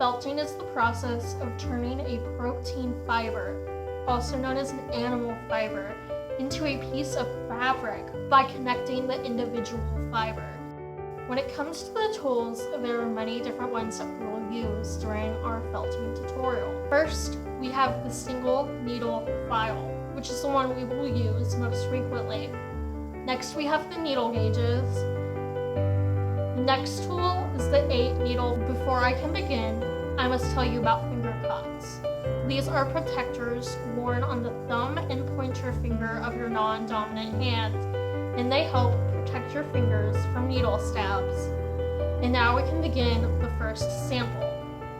Felting is the process of turning a protein fiber, also known as an animal fiber, into a piece of fabric by connecting the individual fibers. When it comes to the tools, there are many different ones that we will use during our felting tutorial. First, we have the single needle file, which is the one we will use most frequently. Next, we have the needle gauges. The next tool is the 8 needle. Before I can begin, I must tell you about finger cuts. These are protectors worn on the thumb and pointer finger of your non-dominant hand, and they help protect your fingers from needle stabs. And now we can begin the first sample.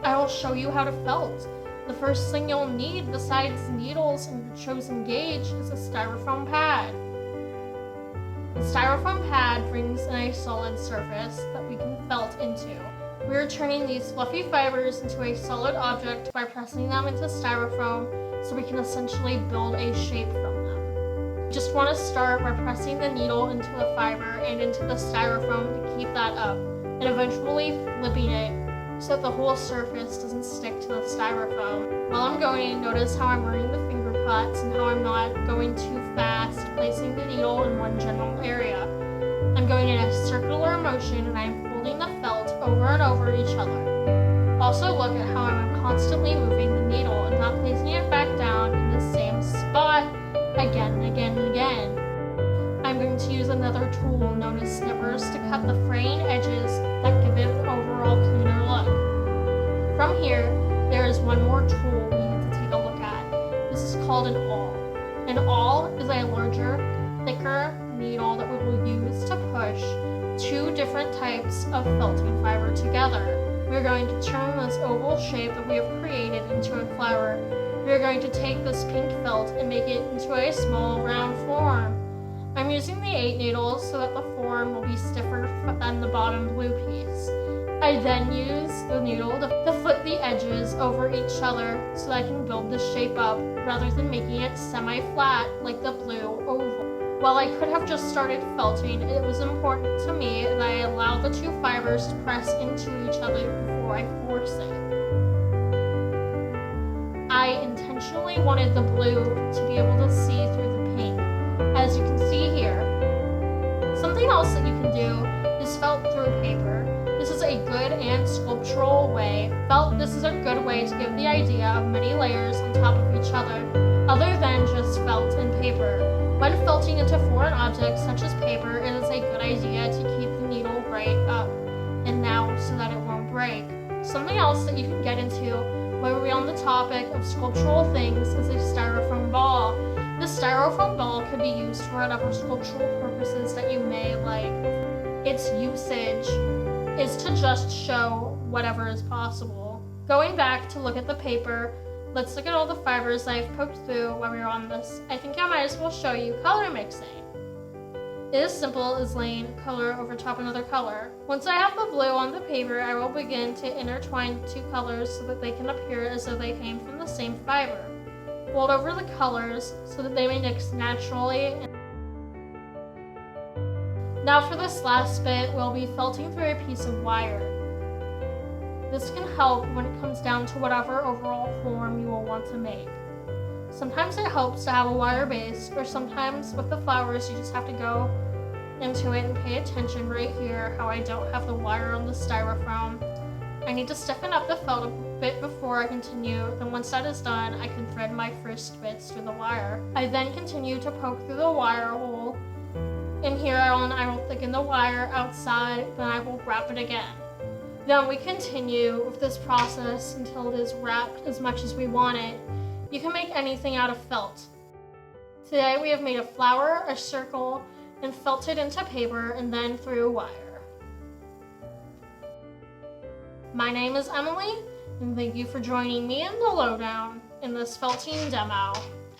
I will show you how to felt. The first thing you'll need besides needles and your chosen gauge is a styrofoam pad. The styrofoam pad brings in a solid surface that we can felt into. We are turning these fluffy fibers into a solid object by pressing them into styrofoam so we can essentially build a shape from them. You just want to start by pressing the needle into the fiber and into the styrofoam to keep that up, and eventually flipping it so that the whole surface doesn't stick to the styrofoam. While I'm going, notice how I'm running the finger cuts and how I'm not going too fast, placing the needle in one general area. I'm going in a circular motion and I'm folding the felt over and over each other. Also look at how I'm constantly moving the needle and not placing it back down in the same spot again and again and again. I'm going to use another tool known as snippers to cut the fraying edges that give it an overall cleaner look. From here, there is one more tool we need to take a look at. This is called an awl. An awl is a larger, thicker needle that we will use to push 2 different types of felting fiber together. We're going to turn this oval shape that we have created into a flower. We're going to take this pink felt and make it into a small round form. I'm using the 8 needles so that the form will be stiffer than the bottom blue piece. I then use the needle to flip the edges over each other so that I can build the shape up rather than making it semi-flat like the blue oval. While I could have just started felting, it was important to me that I allow the 2 fibers to press into each other before I force it. I intentionally wanted the blue to be able to see through the pink, as you can see here. Something else that you can do is felt through paper. This is a good and sculptural way. This is a good way to give the idea of many layers on top of each other than just felt and paper. When felting into foreign objects such as paper, it is a good idea to keep the needle right up and now so that it won't break. Something else that you can get into when we're on the topic of sculptural things is a styrofoam ball. The styrofoam ball could be used for whatever sculptural purposes that you may like. Its usage is to just show whatever is possible. Going back to look at the paper, let's look at all the fibers I've poked through while we were on this. I think I might as well show you color mixing. It is simple as laying color over top another color. Once I have the blue on the paper, I will begin to intertwine the 2 colors so that they can appear as though they came from the same fiber. Fold over the colors so that they may mix naturally. Now for this last bit, we'll be felting through a piece of wire. This can help when it comes down to whatever overall form you will want to make. Sometimes it helps to have a wire base, or sometimes with the flowers you just have to go into it and pay attention right here how I don't have the wire on the styrofoam. I need to stiffen up the felt a bit before I continue, then once that is done, I can thread my first bits through the wire. I then continue to poke through the wire hole. In here I will thicken the wire outside, then I will wrap it again. Then we continue with this process until it is wrapped as much as we want it. You can make anything out of felt. Today we have made a flower, a circle, and felted into paper and then through wire. My name is Emily, and thank you for joining me in the Lowdown in this felting demo.